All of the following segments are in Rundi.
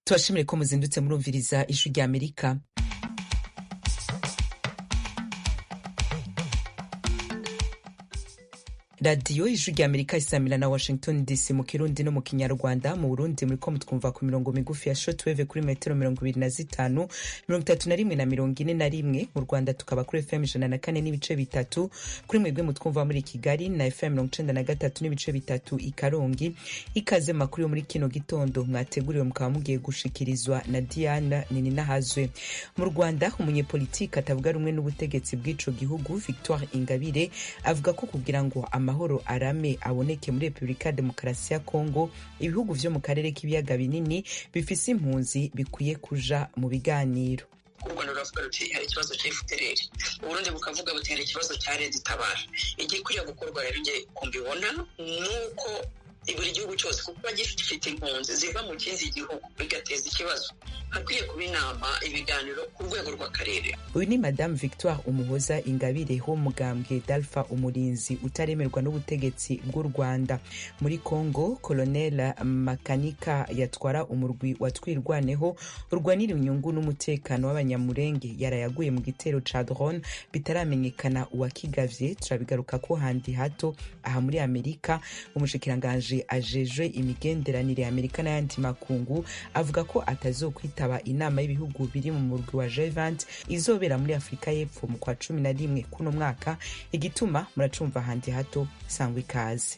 Tubashimire ko muzindutse murumviriza ijwi rya Amerika. radiyo ijwi rya Amerika isamira na Washington DC mu Kirundi no mu Kinyarwanda. Mu Burundi muriko mutwumva ku mirongo migufi ya shortwave kuri metero 25, 31 na 41. Mu Rwanda tukaba kuri FM 104 n'ibice bitatu, kuri mwebwe mutwumva muri Kigali na FM 93 n'ibice bitatu i Karongi. Ikaze makuru yo muri kino gitondo mwateguriwe mukaba mugiye gushikirizwa na Diana Nininahazwe. Mu Rwanda umunyepolitiki atavuga rumwe n'ubutegetsi bw'ico gihugu Victoire Ingabire avuga ko kugira ngo amahoro arame aboneke muri Republika Demokarasi ya Kongo, ibihugu vyo mu karere k'ibiyaga binini bifise impunzi bikwiye kuja mu biganiro. U Rwanda ruravuga ruti hari ikibazo cya FDLR, Uburundi bukavuga buti hari ikibazo cya Leta itabara. Igikwiriye gukorwa rero nge kumbibona nuko buri gihugu cyose kuko gifite impunzi ziva mu kindi gihugu bigateza ikibazo, hakwiye kuba inama ibiganiro ku rwego rw'akarere. Uyu ni Madame Victoire Umuhoza Ingabire ho mugambwe Dalpha Umurinzi utaremerwa n'ubutegetsi bw'u Rwanda. Muri Kongo, Colonel Makanika yatwara umurwi watwirwaneho urwanira inyungu n'umutekano w'abanyamurenge yarayaguye mu gitero ca drone bitaramenyekana uwakigavye. Turabigaruka ko handi hato aha muri Amerika. Umushikiranganje ajejwe imigenderanire ya Amerika n'ayandi makungu avuga ko atazokwitaba inama y'ibihugu biri mu murwi wa G20 izobera muri Afrika y'Epfo mu kwa 11 kuno mwaka. Igituma muracumva handi hato. Sangwa ikaze.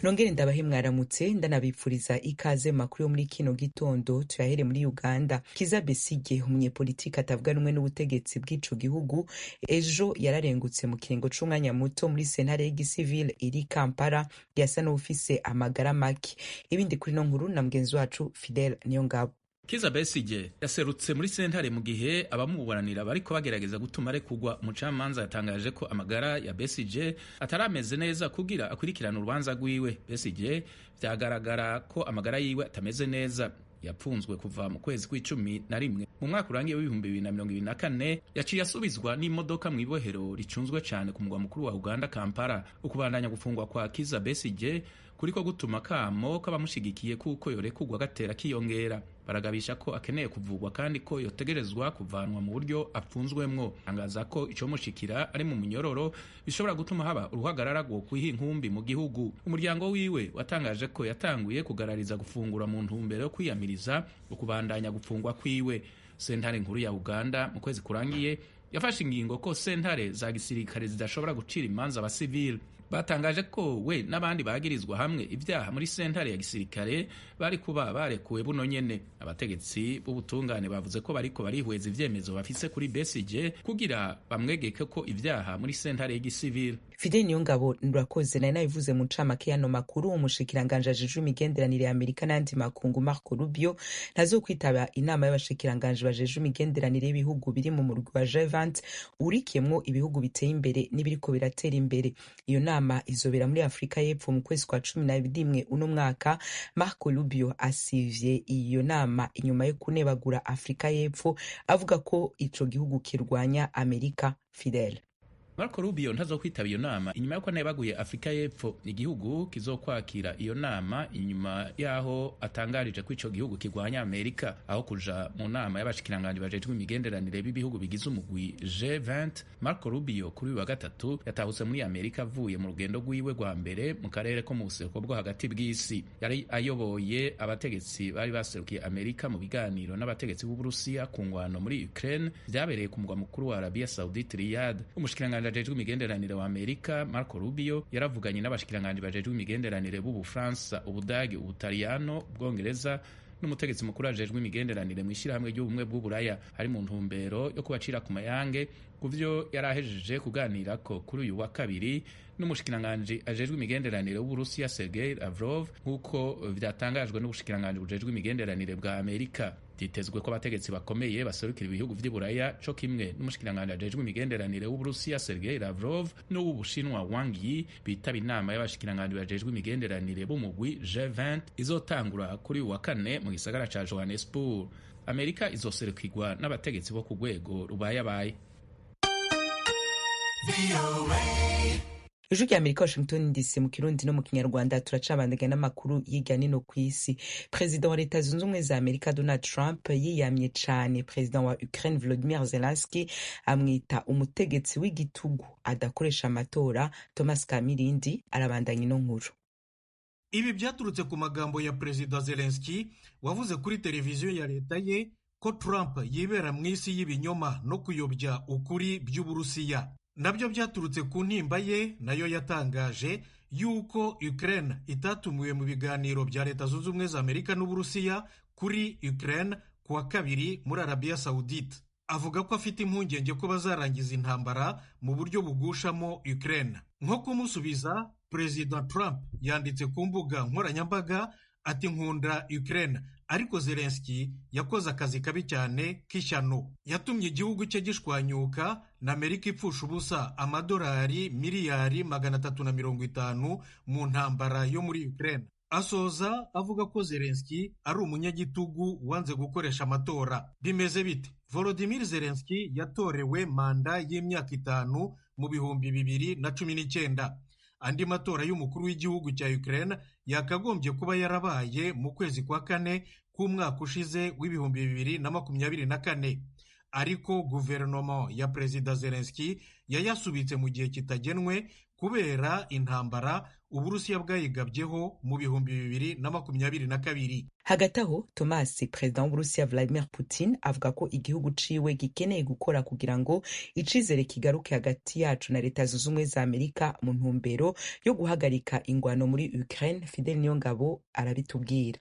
Nongere ndabahe mwaramutse ndanabipfuriza ikaze makuru yo muri kino gitondo. Tuyahere muri Uganda. Kizza Besigye umunyepolitiki atavuga rumwe n'ubutegetsi bw'ico gihugu ejo yararengutse mu kiringo c'umwanya muto muri sentare y'igisivile iri Kampala yasa n'ufise amagara make. Ibindi kuri no nkuru na mugenzi wacu Fidel Niyongabo. Kizza Besigye yaserutse muri sentare mu gihe abamuburanira bariko bagerageza gutuma arekurwa. Umucamanza yatangaje ko amagara ya Besigye atarameze neza kugira akurikirana urubanza rwiwe. Besigye vyagaragara ko amagara yiwe atameze neza. Yapfunzwe kuva mu kwezi kwa11 mu mwaka urangiye w'2024. Yaciye asubizwa n'imodoka mu ibohero ricunzwe cyane ku mugwa mukuru wa Uganda Kampala. Ukubandanya gufungwa kwa Kizza Besigye kuriko gutuma kamo k'abamushigikiye kuko yorekurwa gatera kiyongera. Baragabisha ko akeneye kuvugwa kandi ko yotegerezwa kuvanwa mu buryo apfunzwemwo. Angaza ko ico mushikira ari mu munyororo bishobora gutuma haba uruhagarara rwo kwiha inkumbi mu gihugu. Umuryango wiwe watangaje ko yatanguye kugarariza gufungura mu ntumbero yo kwiyamiriza ukubandanya gufungwa kwiwe. Sentare nkuru ya Uganda mu kwezi kurangiye yafashe ingingo ko sentare za gisirikare zidashobora gucira imanza abasivile. Batangaje ko we n'abandi bagirizwa hamwe ivyaha muri sentare ya gisirikare bari kuba barekuwe buno nyene. Abategetsi b'ubutungane bavuze ko bariko barihweza ivyemezo bafise kuri Besigye kugira bamwegeke ko ivyaha muri sentare y'igisivile. Fidel Niyongabo ndurakoze na nabivuze mu ncamake y'ano makuru. Umushikiranganje ajejwe imigenderanire ya Amerika n'ayandi makungu Marco Rubio ntazokwitaba inama y'abashikiranganje bajejwe imigenderanire y'ibihugu biri mu murwi wa G20 urikiyemwo ibihugu biteye imbere n'ibiriko biratera imbere. Iyo nama izobera muri Afrika y'Epfo mu kwezi kwa 11 uno mwaka. Marco Rubio asivye iyo nama inyuma yo kunebagura Afrika y'Epfo avuga ko ico gihugu kirwanya Amerika. Fidel Marco Rubio ntazokwitaba iyo nama inyuma yuko anebaguye Afrika y'Epfo. Igihugu kizokwakira iyo nama inyuma yaho atangarije ko ico gihugu kirwanya Amerika. Aho kuja mu nama y'abashikiranganje bajejwe imigenderanire b'ibihugu bigize umugwi G20, Marco Rubio kuri wa gatatu yatahutse muri Amerika avuye mu rugendo rwiwe rwa mbere mu karere ko mu buseruko bwo hagati bw'isi. Yari ayoboye abategetsi bari baserukiye Amerika mu biganiro n'abategetsi b'Uburusiya ku ngwano muri Ukraine vyabereye ku mugwa mukuru wa Arabia Saudite Riyadh. Umushikiranganje ajejwe imigenderanire wa Amerika Marco Rubio yaravuganye n'abashikiranganje bajejwe imigenderanire b'Ubufaransa, Ubudagi, Ubutaliyano, Ubwongereza n'umutegetsi mukuru ajejwe imigenderanire mu ishirahamwe ry'ubumwe bw'Uburaya. Hari mu ntumbero yo kubacira ku mayange kuvyo yarahejeje kuganirako kuri uyu wa kabiri n'umushikiranganje ajejwe imigenderanire w'Uburusiya Sergei Lavrov nk'uko vyatangajwe n'ubushikiranganje bujejwe imigenderanire bwa Amerika. Ditezwe ko abategetsi bakomeye baserukira ibihugu vy'Iburaya co kimwe n'umushikiranganje ajejwe imigenderanire w'Uburusiya Sergei Lavrov n'uw'Ubushinwa Wang Yi bitaba inama y'abashikiranganje bajejwe imigenderanire b'umugwi G20 izotangura kuri uwa kane mu gisagara ca Johannesburg. Amerika izoserukirwa n'abategetsi bo ku rwego rubayabaye. ijwi rya Amerika, Washington DC, mu kirundi no mu kinyarwanda. Turacabandanya n'amakuru y'irya nino ku isi. Perezida wa Leta Zunze Ubumwe za Amerika Donald Trump yiyamye cane perezida wa Ukraine Volodymyr Zelensky, amwita umutegetsi w'igitugu adakoresha amatora. Thomas Kamirindi arabandanya ino nkuru. Ibi byaturutse ku magambo ya perezida Zelensky wavuze kuri televiziyo ya leta ye ko Trump yibera mu isi y'ibinyoma no kuyobya ukuri by'Uburusiya. Nabyo byaturutse ku ntimba ye nayo yatangaje yuko Ukraine itatumiwe mu biganiro bya Leta Zunze Ubumwe za Amerika n'Uburusiya kuri Ukraine kuwa kabiri muri Arabia Saudite. Avuga ko afite impungenge ko bazarangiza intambara mu buryo bugushamo Ukraine. Nko kumusubiza, Perezida Trump yanditse ku mbuga nkoranyambaga ati nkunda Ukraine, ariko Zelensky yakoze akazi kabi cyane k'ishyano. Yatumye igihugu cye gishwanyuka na Amerika ipfusha ubusa amadolari miliyari 350 mu ntambara yo muri Ukraine. Asoza avuga ko Zelensky ari umunyagitugu wanze gukoresha amatora. Bimeze bite? Volodymyr Zelensky yatorewe manda y'imyaka 5 mu 2019. Andi matora y'umukuru w'igihugu cya Ukraine yakagombye kuba yarabaye mu kwezi kwa kane k'umwaka ushize w'2024, ariko guverinoma ya perezida Zelensky yayasubitse mu gihe kitagenwe kubera intambara Uburusiya bwayigabyeho mu 2022. Hagati aho, Thomas, perezida w'Uburusiya Vladimir Putin avuga ko igihugu ciwe gikeneye gukora kugira ngo icizere kigaruke hagati yacu na Leta Zunze Ubumwe za Amerika mu ntumbero yo guhagarika ingwano muri Ukraine. Fidel Niyongabo arabitubwira.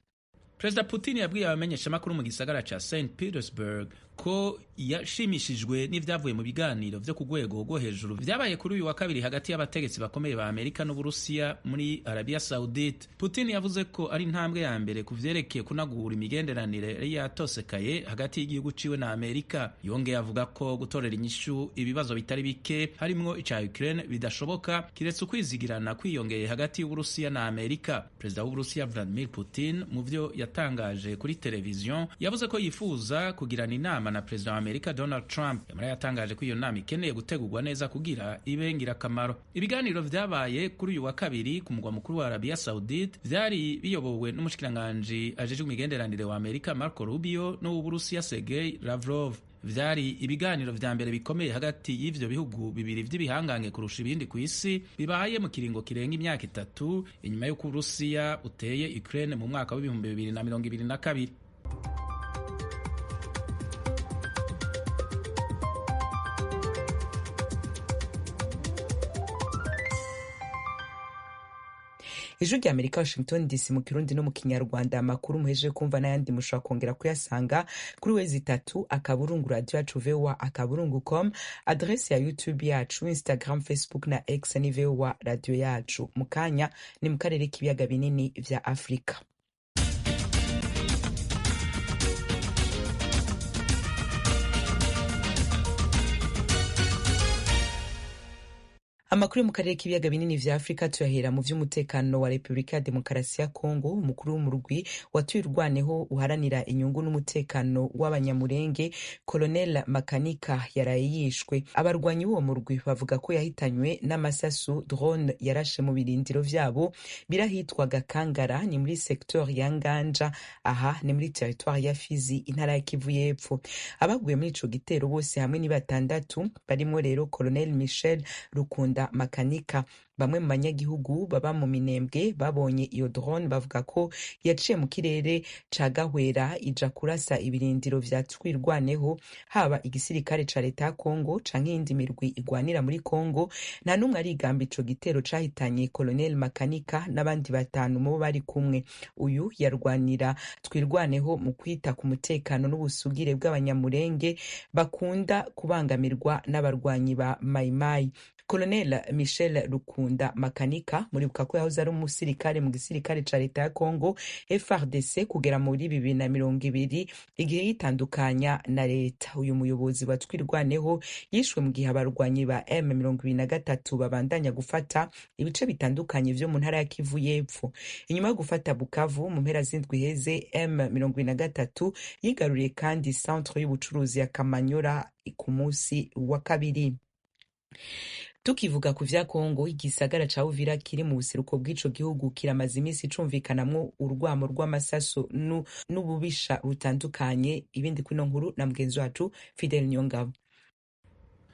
Perezida Putin yabwiye abamenyeshamakuru mu gisagara ca St Petersburg ko yashimishijwe n'ivyavuye mu biganiro vyo ku rwego rwo hejuru vyabaye kuri uyu wa kabiri hagati y'abategetsi bakomeye ba Amerika n'Uburusiya muri Arabia Saudite. Putin yavuze ko ari intambwe ya mbere ku vyerekeye kunagura imigenderanire yari yatosekaye hagati y'igihugu ciwe na Amerika. Yongeye avuga ko gutorera inyishu ibibazo bitari bike harimwo ica Ukraine bidashoboka kiretse ukwizigirana kwiyongeye hagati y'Uburusiya na Amerika. Perezida w'Uburusiya Vladimir Putin mu vyo yatangaje kuri televiziyo yavuze ko yifuza kugirana inama na perezida wa Amerika Donald Trump. Yamara yatangaje ko iyo nama ikeneye gutegurwa neza kugira ibe ngirakamaro. Ibiganiro vyabaye kuri uyu wa kabiri ku mugwa mukuru wa Arabia Saudite vyari biyobowe n'umushikiranganji ajejwe imigenderanire wa Amerika Marco Rubio n'Uburusiya Sergei Lavrov. Vyari ibiganiro vya mbere bikomeye hagati y'ivyo bihugu bibiri vy'ibihangange kurusha ibindi ku isi bibaye mu kiringo kirenga imyaka 3 inyuma y'uko Uburusiya uteye Ukraine mu mwaka wa 2022. Ijwi rya Amerika, Washington DC, mu kirundi no mu kinyarwanda. Amakuru muhejeje kumva n'ayandi mushobora kongera kuyasanga kuri www.radio.com, adresi ya YouTube yacu, Instagram, Facebook na X ni VOA radio yacu. Mu kanya ni mu karere k'ibiyaga binini vya Afrika. Amakuru mu karere k'ibiyaga binini vya Afrika tuyahera mu vy'umutekano wa Republika ya Demokarasi ya Kongo. Umukuru w'umurwi watuye urwaneho uharanira inyungu n'umutekano w'abanyamurenge Colonel Makanika yaraye yishwe. Abarwanyi b'uwo murwi bavuga ko yahitanywe n'amasasu drone yarashe mu birindiro vyabo birahitwaga Kangara, ni muri secteur ya Nganja, aha ni muri territoire ya Fizi, intara ya Kivu y'Epfo. Abaguye muri ico gitero bose hamwe ni 6, barimo rero Colonel Michel Rukunda Makanika. Bamwe mu banyagihugu baba mu Minembwe babonye iyo drone bavuga ko yaciye mu kirere ca Gahwera ija kurasa ibirindiro vya twirwaneho, haba igisirikare ca leta ya Kongo canke iyindi mirwi igwanira muri Kongo. Nta numwe arigamba ico gitero cahitanye Colonel Makanika n'abandi 5 mu bari kumwe. Uyu yarwanira twirwaneho mu kwita ku mutekano n'ubusugire bw'abanyamurenge bakunda kubangamirwa n'abarwanyi ba Maimai. Colonel Michel Rukunda Makanika muribuka ko yahoze ari umusirikare mu gisirikare ca leta ya Kongo FARDC kugera muri 2020 igihe yitandukanya na leta. Uyu muyobozi wa twirwaneho yishwe mu gihe abarwanyi ba M23 babandanya gufata ibice bitandukanye vyo mu ntara ya Kivu y'Epfo. Inyuma yo gufata Bukavu mu mpera z'indwi heze, M23 yigaruriye kandi centre y'ubucuruzi ya Kamanyora ku munsi wa kabiri. Tukivuga ku vya Kongo, igisagara ca Uvira kiri mu buseruko bw'ico gihugu kiramaze imisi cumvikanamwo urwamo rw'amasaso n'ububisha butandukanye. Ibindi kwino nkuru na mugenzi wacu Fidel Nyongabo.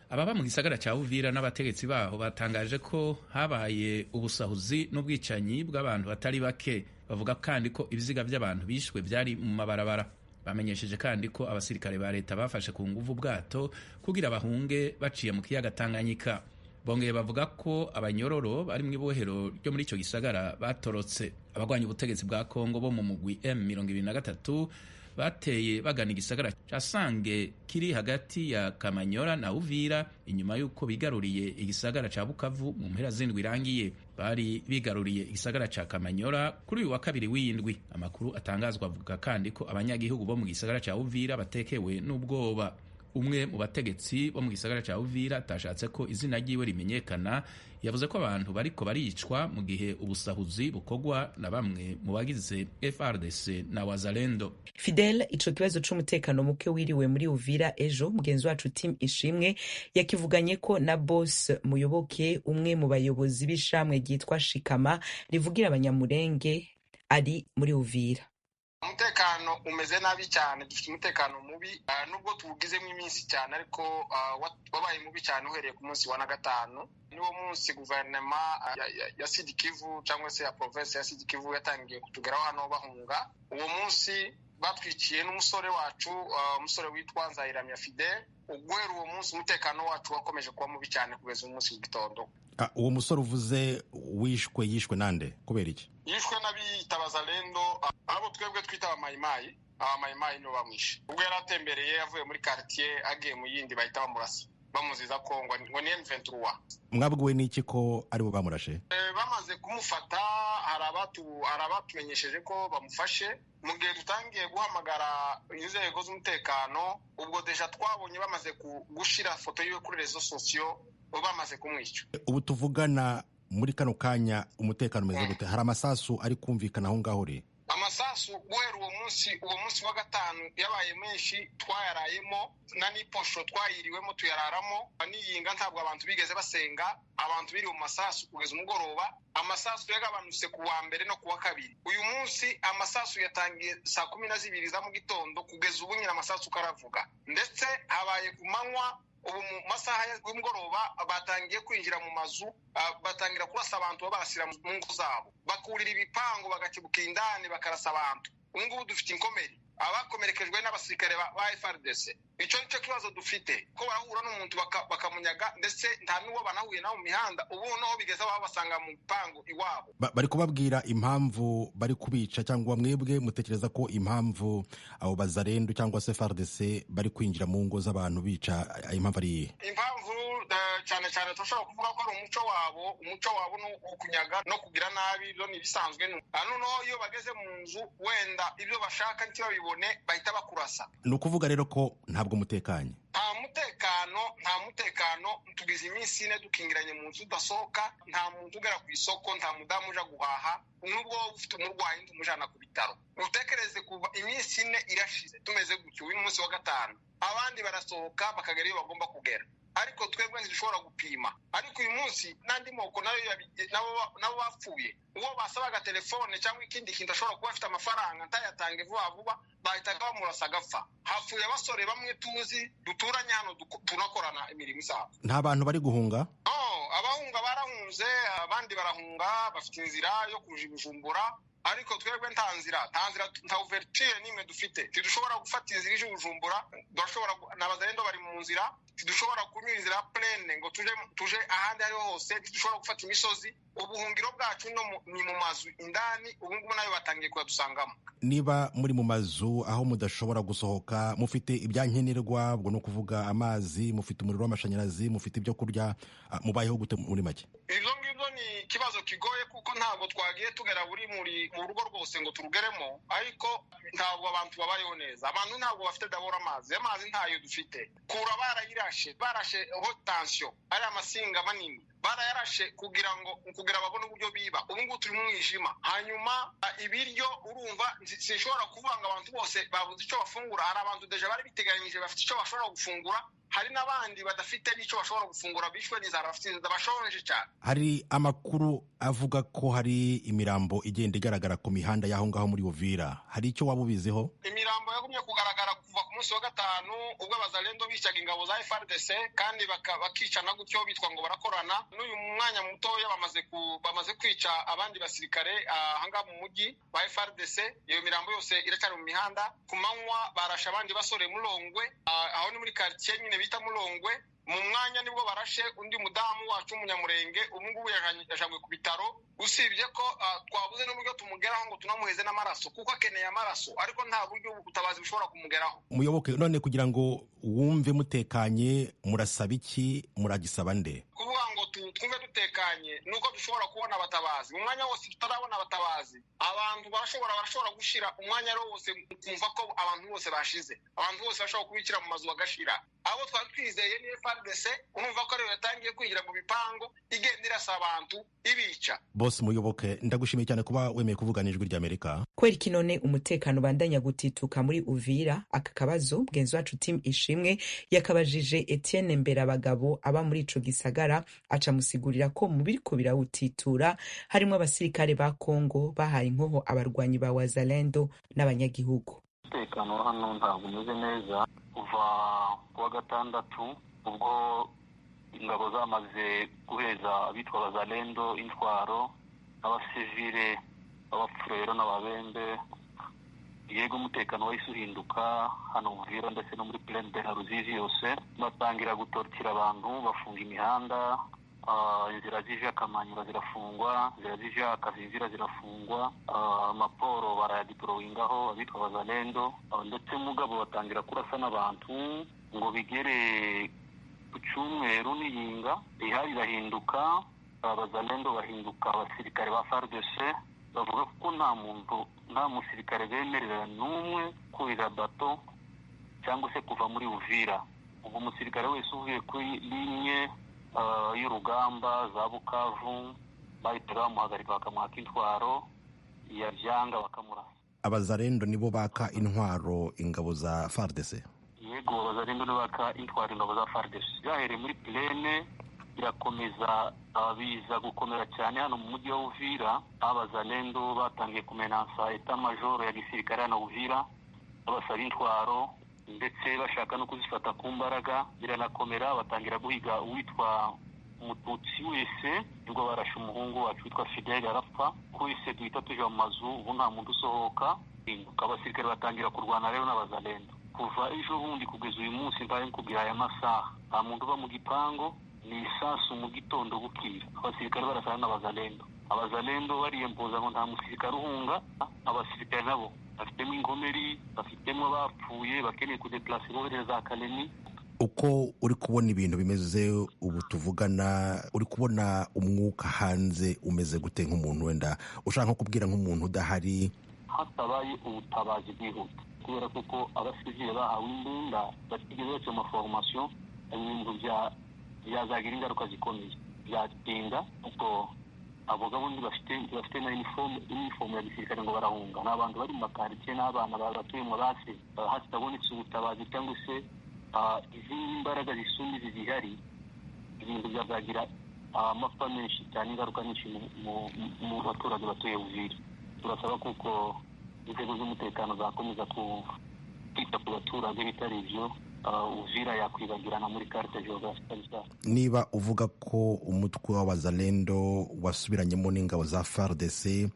Ababa mu gisagara ca Uvira n'abategetsi baho batangaje ko habaye ubusahuzi n'ubwicanyi bw'abantu batari bake. Bavuga kandi ko ibiziga by'abantu bishwe byari mu mabarabara. Bamenyesheje kandi ko abasirikare ba leta bafashe ku nguvu bwato kugira bahunge baciye mu kiyaga Tanganyika. Bongeye bavuga ko abanyororo bari mu ibohero ryo muri ico gisagara batorotse. Abagwanya ubutegetsi bwa Kongo bo mu mugwi M23 bateye bagana igisagara ca Sange kiri hagati ya Kamanyora na Uvira inyuma yuko bigaruriye igisagara ca Bukavu mu mpera z'indwi irangiye. Bari bigaruriye igisagara ca Kamanyora kuri uyu wa kabiri w'indwi. Amakuru atangazwa avuga kandi ko abanyagihugu bo mu gisagara ca Uvira batekewe n'ubwoba. Umwe mu bategetsi bo mu gisagara ca Uvira atashatse ko izina ryiwe rimenyekana yavuze ko abantu bariko baricwa mu gihe ubusahuzi bukogwa na bamwe mu bagize FRDC na Wazalendo. Fidel, ico kibazo c'umutekano muke wiriwe muri Uvira ejo, mugenzi wacu Tim Ishimwe yakivuganye ko na Boss Muyoboke, umwe mu bayobozi b'ishamwe ryitwa Shikama rivugira abanyamurenge ari muri Uvira. Umutekano umeze nabi cyane, dufite umutekano mubi nubwo tuwugizemo iminsi cyane, ariko wabaye mubi cyane uhereye ku munsi wa na gatanu. Niwo munsi guverinoma ya Sud Kivu cyangwa se ya province ya Sud Kivu yatangiye kutugeraho hano bahunga. Uwo munsi batwikiye n'umusore wacu, umusore witwa Nzayiramya Fidel. Guhera uwo munsi umutekano wacu wakomeje kuba mubi cyane kugeza umunsi w'igitondo. Uwo musore uvuze yishwe nande kubera iki? Yishwe n'abiyita Wazalendo, abo twebwe twita abamayimayi. Abamayimayi nibo bamwishe. Ubwo yari atembereye yavuye muri quartier agiye mu yindi bahita bamurasa, bamuziza ko ngo ni M23. Mwabwiwe n'iki ko ari bo bamurashe? Bamaze kumufata hari abatumenyesheje ko bamufashe. Mu gihe dutangiye guhamagara inzego z'umutekano, ubwo deja twabonye bamaze gushira foto yiwe kuri rezo sosiyo, bamaze kumwica. Ubu tuvugana muri kano kanya umutekano umeze gute? Hari amasasu ari kumvikana aho ngaho re? Amasasu guhera uwo munsi wa gatanu yabaye menshi, twayarayemo na niposho twayiriwemo tuyararamo. Niyinga ntabwo abantu bigeze basenga, abantu biri mu masasu kugeza umugoroba. Amasasu yagabanutse ku wa mbere no ku wa kabiri. Uyu munsi amasasu yatangiye saa 12 za mu gitondo, kugeza ubu nyina amasasu karavuga. Ndetse habaye ku manywa, ubu mu masaha y'umugoroba batangiye kwinjira mu mazu, batangira kurasa abantu babasira mu ngo zabo, bakurira ibipango bagakibuka indani bakarasa abantu. Ubu ngubu dufite inkomeri, abakomerekejwe n'abasirikare ba FRDC. Icyo nicyo kibazo dufite, ko barahura n'umuntu bakamunyaga, ndetse nta n'uwo banahuye nawo mu mihanda. Ubu noho bigeze basanga mu pango iwabo. Bari kubabwira impamvu bari kubica, cyangwa mwebwe mutekereza ko impamvu abo Bazalendo cyangwa se FRDC bari kwinjira mu ngo z'abantu bica impamvu ari iyihe? Impamvu cyane cyane tushobora kuvuga ko ari umuco wabo no kunyaga no kugira nabi. Ibyo ni bisanzwe. Noneho iyo bageze mu nzu, wenda ibyo bashaka ntibabibone bahita bakurasa. Ni ukuvuga rero ko ntabwo mutekanye? Nta mutekano. Tugize iminsi ine dukingiranye mu nzu udasohoka, nta muntu ugera ku isoko, nta mudamu uja guhaha. Nubwo ufite umurwayi umujana ku bitaro. Utekereze kuva iminsi ine irashize tumeze gutyo. Uyu munsi wa gatanu abandi barasohoka bakagera iyo bagomba kugera, ariko twebwe ntidushobora gupima. Ariko uyu munsi n'andi moko nabo bapfuye. Uwo basabaga telefone cyangwa ikindi kintu ashobora kuba afite amafaranga ntayatange vuba bahitaga bamurasa agapfa. Hapfuye abasore bamwe tuzi duturanye hano tunakorana imirimo isanzwe. Nta bantu bari guhunga? Abahunga barahunze, abandi barahunga bafite inzira yo kuja Bujumbura, ariko twebwe nta ouverture nimwe dufite. Tidushobora gufata inzira ije Bujumbura, n'Abazalendo bari mu nzira. Tidushobora kunyura inzira plane ngo tuje ahandi ariho hose. Tidushobora gufata imisozi. Ubuhungiro bwacu ni mu mazu indani. Ubu ngubu nayo batangiye kuyadusangamo. Niba muri mu mazu aho mudashobora gusohoka, mufite ibyankenerwa, ubwo no kuvuga amazi, mufite umuriro w'amashanyarazi, mufite ibyo kurya, mubayeho gute muri make? Ibyo ngibyo ni ikibazo kigoye, kuko ntabwo twagiye tugera mu rugo rwose ngo turugeremo, ariko ntabwo abantu babayeho neza. Abantu ntabwo bafite dabora amazi ntayo dufite. Kura barayirashe haute tension, ari amasinga manini barayarashe kugira babone uburyo biba. Ubu ngubu turi mu mwijima. Hanyuma ibiryo, urumva sinshobora kuvuga ngo abantu bose babuze icyo bafungura. Hari abantu deja bari biteganyije bafite icyo bashobora gufungura, hari n'abandi badafite n'icyo bashobora gufungura bishwe n'inzara bashonje cyane. Hari amakuru avuga ko hari imirambo igenda igaragara ku mihanda y'aho ngaho muri Uvira. Hari icyo waba ubiziho? Imirambo yagumye kugaragara kuva ku munsi wa gatanu ubwo abazalendo bicaga ingabo za FARDC kandi bakicana gutyo bitwa ngo barakorana. N'uyu mwanya mutoya bamaze kwica abandi basirikare ahangaha mu mujyi ba FARDC. Iyo mirambo yose iracyari mu mihanda. Ku manywa barasha abandi basore Mulongwe, aho ni muri quartier nyine bita Mulongwe. Mu mwanya nibwo barashe undi mudamu wacu umunyamurenge, ubungubu yajanywe ku bitaro. Usibye ko twabuze n'uburyo tumugeraho ngo tunamuheze n'amaraso kuko akeneye amaraso, ariko nta buryo ubutabazi bushobora kumugeraho. Muyoboke, none kugira ngo wumve mutekanye murasaba iki, muragisaba nde? Kuvuga ngo twumve dutekanye nuko dushobora kubona abatabazi. Mu mwanya wose tutarabona abatabazi, abantu barashobora gushira umwanya wose kumva ko abantu bose bashize, abantu bose bashobora kubikira mu mazu bagashira. Abo twari twizeye ni FARDC, urumva ko rero yatangiye kwinjira mu bipango igenda irasa abantu ibica. Boss Muyoboke, ndagushimiye cyane kuba wemeye kuvugana Ijwi ry'Amerika. Kweri kinone umutekano bandanya gutituka muri Uvira. Aka kabazo bwenzi wacu Team Ishimwe yakabajije Etienne Mberabagabo aba muri ico gisagara, aca musigurira ko mu biriko birawutitura harimo abasirikare ba Kongo bahaye inkoho abarwanyi ba Wazalendo n'abanyagihugu. Umutekano hano ntabwo umeze neza kuva kuwa gatandatu ubwo ingabo zamaze guheza abitwa Wazalendo intwaro n'abasivile abafurero n'ababembe. Yego umutekano wahise uhinduka hano Uvira ndetse no muri Plaine de la Ruzizi yose. Batangira gutortira abantu, bafunga imihanda, inzira zije Akamanyura zirafungwa, inzira zije Akazinzira zirafungwa, amaporo barayadiployingaho abitwa Wazalendo, ndetse mugabo batangira kurasa n'abantu ngo bigere ku cyumweru n'iyinga ihari irahinduka, Abazalendo bahinduka abasirikare ba FARDC. Bavuga ko nta musirikare bemerera n'umwe kurira bato cyangwa se kuva muri Uvira. Ubu umusirikare wese uvuye kuri linye y'urugamba za Bukavu bahita bamuhagarika bakamuhaka intwaro, yabyanga bakamurasa. Abazalendo nibo baka intwaro ingabo za FARDC? Yego, Abazalendo nibo baka intwaro ingabo za FARDC. Byahereye muri Plaine birakomeza biza gukomera cyane hano mu mujyi wa Uvira. Abazalendo batangiye kumenansa eta majoro ya gisirikare hano Uvira, babasaba intwaro ndetse bashaka no kuzifata ku mbaraga. Biranakomera, batangira guhiga uwitwa Umututsi wese, nibwo barashe umuhungu wacu witwa Fidel arapfa. Kwese duhita tuja mu mazu, ubu nta muntu usohoka. Abasirikare batangira kurwana rero n'Abazalendo. Kuva ejo bundi kugeza uyu munsi mbaye nkubwira aya masaha, nta muntu uba mu gipango, ni isasu mu gitondo bukira. Abasirikare barasana n'Abazalendo. Abazalendo bariyempoza ngo nta musirikare uhunga. Abasirikare nabo bafitemo inkomeri, bafitemo abapfuye bakeneye kudeplase bohereza Kalemi. Uko uri kubona ibintu bimeze ubu tuvugana, uri kubona umwuka hanze umeze gute nk'umuntu wenda ushaka nko kubwira nk'umuntu udahari? Hatabaye ubutabazi bwihuta kubera kuko abasivile bahawe imbunda batigeze mu formation, ibintu byazagira ingaruka zikomeye, byatinda kuko abo gabundi bafite na uniform ya gisirikare ngo barahunga. N'abantu bari mu makaritsiye n'abana batuye mu basi hatabonetse ubutabazi cyangwa se izindi mbaraga zisumba zihari, ibintu byazagira amapfa menshi cyane, ingaruka nyinshi mu baturage batuye Uvira. Turasaba kuko inzego z'umutekano zakomeza kwita ku baturage, bitari ibyo Uvira yakwibagirana muri carte geographique. Niba uvuga ko umutwe w'Abazalendo wasubiranyemo n'ingabo za FARDC,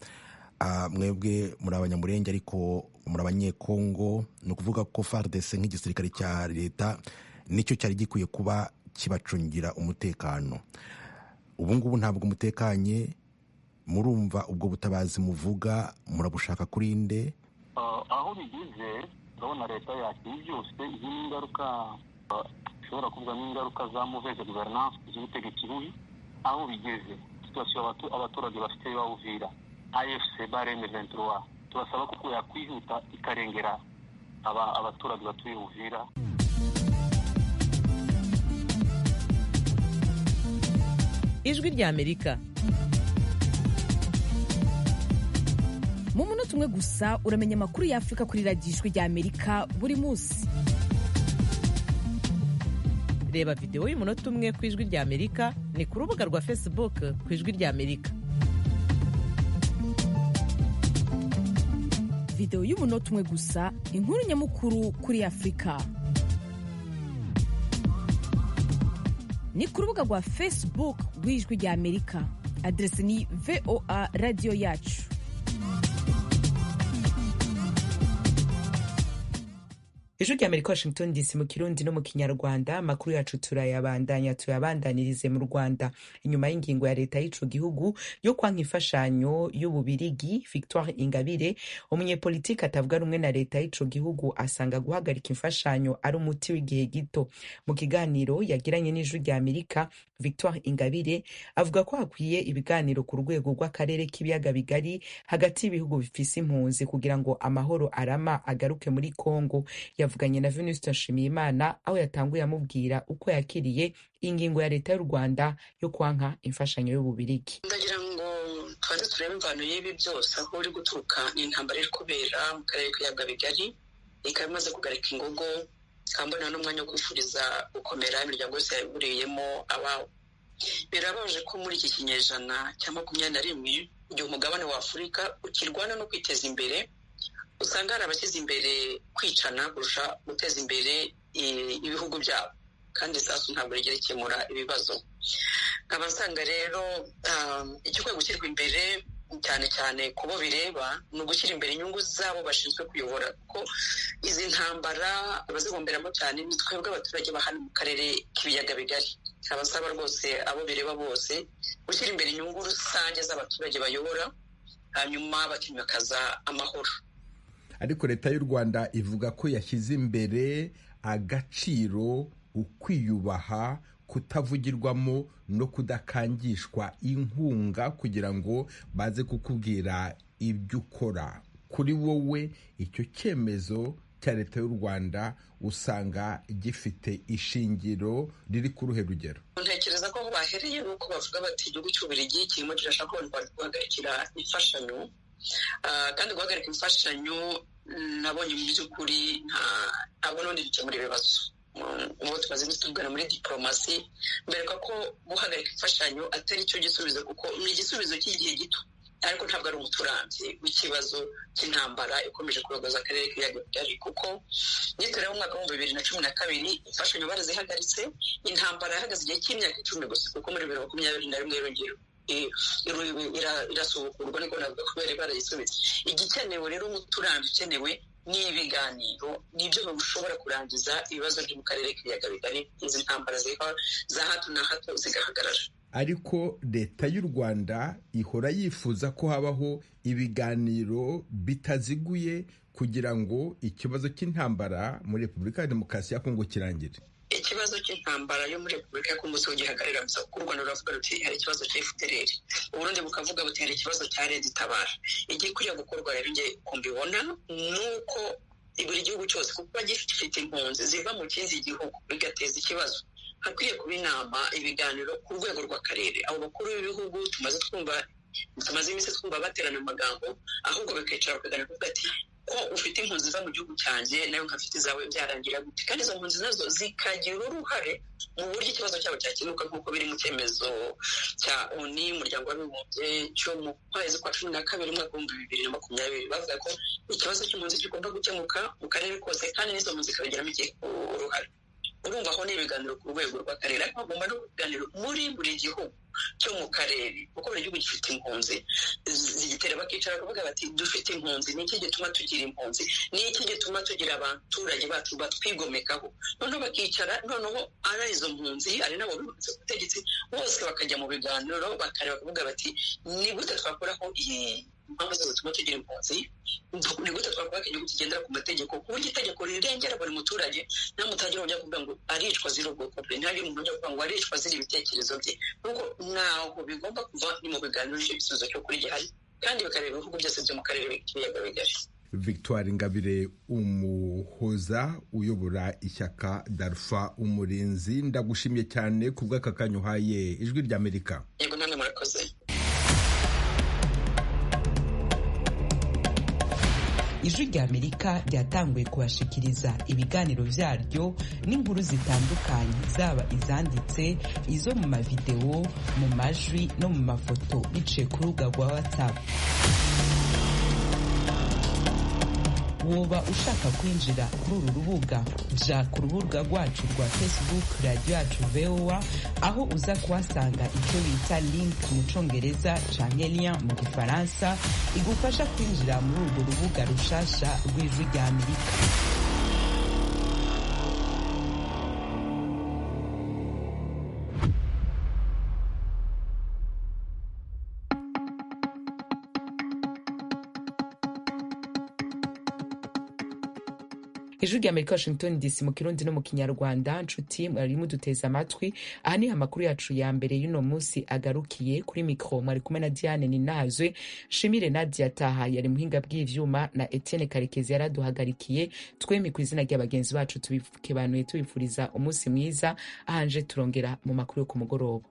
mwebwe muri abanyamurenge ariko muri abanyekongo, ni ukuvuga ko FARDC nk'igisirikare cya leta nicyo cyari gikwiye kuba kibacungira umutekano. Ubu ngubu ntabwo umutekanye, murumva ubwo butabazi muvuga murabushaka kuri nde? Aho bigeze urabona leta yacu byose, izi ni ingaruka ishobora kuvuga n'ingaruka za mauvaise gouvernance z'ubutegetsi bubi. Aho bigeze situation abaturage bafite bawuvira AFC bareme 23, turasaba kuko yakwihuta ikarengera abaturage batuye Uvira. Ijwi ry'Amerika. Mu munota umwe gusa uramenya amakuru y'Afrika kuri radiyo Ijwi ry'Amerika buri munsi. reba videwo y'umunota umwe ku ijwi rya Amerika ni ku rubuga rwa Facebook ku ijwi rya Amerika. videwo y'umunota umwe gusa, inkuru nyamukuru kuri Afurika. Ni ku rubuga rwa Facebook rw'ijwi rya Amerika. Adresi ni VOA Radio Yacu. Ijwi rya Amerika, Washington DC, mu Kirundi no mu Kinyarwanda. Amakuru yacu tuyabandanirize mu Rwanda. Inyuma y'ingingo ya leta y'ico gihugu yo kwanka imfashanyo y'Ububirigi, Victoire Ingabire, umunyepolitiki atavuga rumwe na leta y'ico gihugu, asanga guhagarika imfashanyo ari umuti w'igihe gito. Mu kiganiro yagiranye n'Ijwi rya Amerika, Victoire Ingabire avuga ko hakwiye ibiganiro ku rwego rw'akarere k'ibiyaga bigari hagati y'ibihugu bifise impunzi kugira ngo amahoro arama agaruke muri Kongo. Yavuganye na Venuste Nshimiyimana aho yatanguye amubwira uko yakiriye ingingo ya leta y'u Rwanda yo kwanka imfashanyo y'Ububirigi. Ndagira ngo twanze turebe imvano y'ibi byose aho uri guturuka n'intambara iri kubera mu karere k'ibiyaga bigari, ikaba imaze kugarika ingogo, kambona n'umwanya wo kwifuriza gukomera imiryango yose yaburiyemo abawo. Birabaje ko muri iki kinyejana cya 21 igihe umugabane wa Afurika ukirwana no kwiteza imbere, usanga hari abashyize imbere kwicana kurusha guteza imbere ibihugu byabo, kandi sasu ntabwo rigera ikemura ibibazo. Nkabasanga rero ikikwiye gushyirwa imbere cyane cyane kubo bireba ni ugushyira imbere inyungu zabo bashinzwe kuyobora, kuko izi ntambara abazigomberamo cyane ni twebwe abaturage bahana mu karere k'ibiyaga bigari. Abasaba rwose abo bireba bose gushyira imbere inyungu rusange z'abaturage bayobora, hanyuma bakimakaza amahoro. Ariko leta y'u Rwanda ivuga ko yashyize imbere agaciro, ukwiyubaha, kutavugirwamo no kudakangishwa inkunga kugira ngo baze kukubwira ibyo ukora. Kuri wowe icyo cyemezo cya leta y'u Rwanda usanga gifite ishingiro riri ku ruhe rugero? Ntekereza ko bahereye nuko bavuga bati igihugu cy'Ububirigi kirimo kirashaka ko guhagarikira imfashanyo, kandi guhagarika imfashanyo nabonye mu by'ukuri ntabwo n'ubundi bikemura ibibazo. Ubu tumaze gutugana muri diplomasi mbereka ko guhagarika imfashanyo atari cyo gisubizo, kuko ni igisubizo cy'igihe gito, ariko ntabwo ari umuturambye w'ikibazo cy'intambara ikomeje kurogoza akarere k'ibiyaga bigari. Kuko nitureba mu mwaka wa 2012 imfashanyo barazihagaritse, intambara yahagaze igihe cy'imyaka 10 gusa, kuko muri 2021 irasubukurwa niko navuga kubera barayisubitse. Igikenewe rero umuturambye ukenewe ni ibiganiro, nibyo bishobora kurangiza ibibazo byo mu karere k'ibiyaga bigari, izi ntambara za hato na hato zigahagarara. Ariko leta y'u Rwanda ihora yifuza ko habaho ibiganiro bitaziguye kugira ngo ikibazo cy'intambara muri Repubulika ya Demokarasi ya Kongo kirangire. Ikibazo cy'intambara yo muri Repubulika ya Kongo gihagarara gusa, kuko u Rwanda ruravuga ruti hari ikibazo cya FDLR, Uburundi bukavuga buti hari ikibazo cya Red Tabara. Igikwiriye gukorwa rero nge kumbibona nuko buri gihugu cyose kuko gifite impunzi ziva mu kindi gihugu bigateza ikibazo, hakwiye kuba inama, ibiganiro ku rwego rw'akarere. Abo bakuru b'ibihugu tumaze iminsi twumva baterana amagambo, ahubwo bakicara bakaganira kuvuga ati ko ufite impunzi ziva mu gihugu cyanjye nayo nkafite izawe byarangira gute, kandi izo mpunzi nazo zikagira uruhare mu buryo ikibazo cyabo cyakemuka, nk'uko biri mu cyemezo cya ONU, umuryango w'abibumbye cyo mu kwezi kwa 12 mwaka wa 2020, bavuga ko ikibazo cy'impunzi kigomba gukemuka mu karere kose, kandi n'izo mpunzi zikabigiramo uruhare. Urumva aho ni ibiganiro ku rwego rw'akarere, ariko hagomba no kuganira muri buri gihugu cyo mu karere, kuko buri gihugu gifite impunzi zigitera, bakicara bakavuga bati dufite impunzi, ni iki gituma tugira impunzi, ni iki gituma tugira abaturage bacu batwigomekaho. Noneho bakicara, noneho ari izo mpunzi ari nabo bibuze ubutegetsi, bose bakajya mu biganiro bakareba bakavuga bati ni gute twakoraho impamvu zose zituma tugira impunzi, ni gute twakora igihugu kigendera ku mategeko, ku buryo itegeko rirengera buri muturage, nta mutagira ujya kuvuga ngo aricwa ziri ubwoko bwe, nta muntu ujya kuvuga ngo aricwa ziri ibitekerezo bye. Nuko ntaho bigomba kuva ni mu biganiro n'ibisubizo cyo kuri gihari, kandi bakareba ibihugu byose byo mu karere k'ibiyaga bigari. Victoire Ingabire Umuhoza uyobora ishyaka Darfa Umurinzi, ndagushimye cyane ku bw'aka kanya uhaye Ijwi ry'Amerika. Yego namwe murakoze. ijwi rya amerika ryatanguye kubashikiriza ibiganiro vyaryo n'inkuru zitandukanye, zaba izanditse, izo mu mavideo, mu majwi no mu mafoto, biciye ku rubuga rwa WhatsApp. woba ushaka kwinjira kuri uru rubuga, ja ku rubuga rwacu rwa Facebook Radio Yacu VOA, aho uza kuhasanga icyo bita link mu congereza canke lien mu gifaransa igufasha kwinjira muri urwo rubuga rushasha rw'ijwi rya Amerika. Ijwi rya Amerika, Washington DC, mu Kirundi no mu Kinyarwanda. Nshuti mwari muduteza amatwi, aha ni amakuru yacu ya mbere y'uno munsi agarukiye. Kuri mikro mwari kumwe na Diane Ninazwe. Shimire Nadia Taha yari muhinga bw'ivyuma na Etienne Karekezi yaraduhagarikiye. Twemi ku izina ry'abagenzi bacu tubikebanuye tubifuriza umunsi mwiza. Ahanje turongera mu makuru yo ku mugoroba.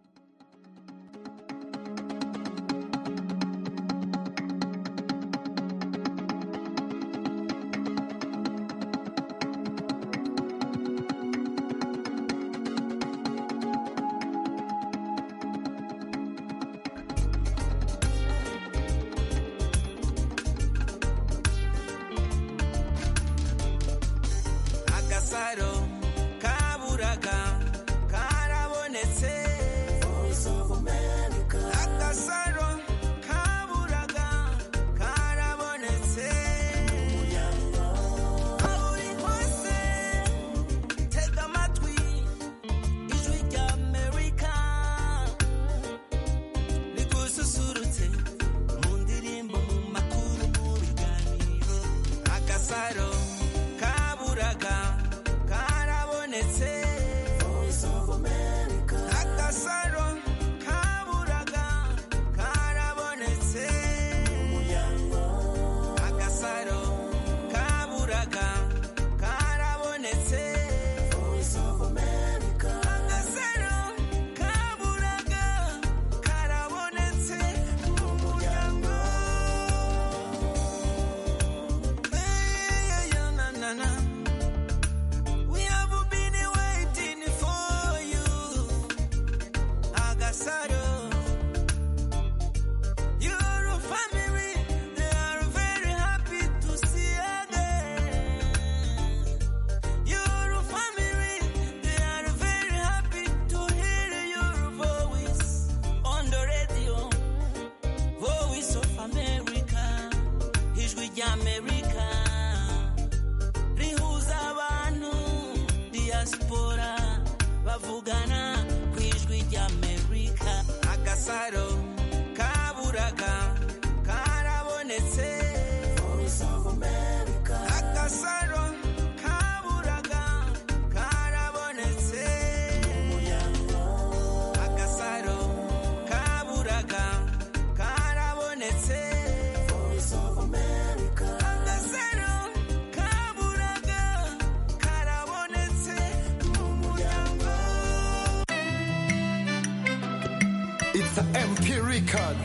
It's an MP record.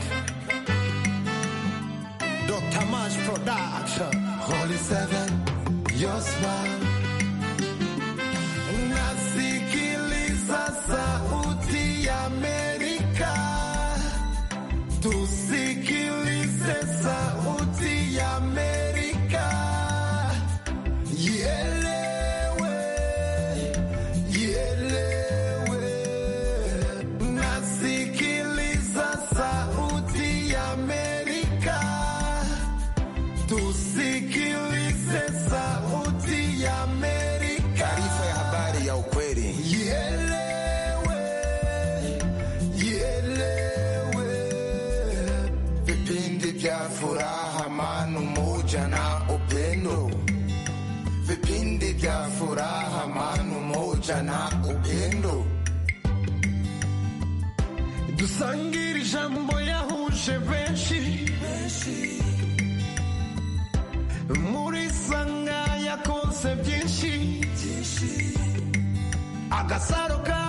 Dr. March Production. Holy Seven, your smile. Nasikiliza sauti ya Amerika. Tusikilize sauti ya Amerika. Ielewe, ielewe. Nasikiliza sauti ya Amerika. Tusikilize sauti ya Amerika. Taarifa ya habari ya ukweli. Ielewe, ielewe. Vipindi vya furaha, amani, umoja na upendo. Vipindi vya furaha, amani, umoja na upendo. Dusangire ijambo yahuje benshi. Muri sanga yakoze byinshi. Agasaro ka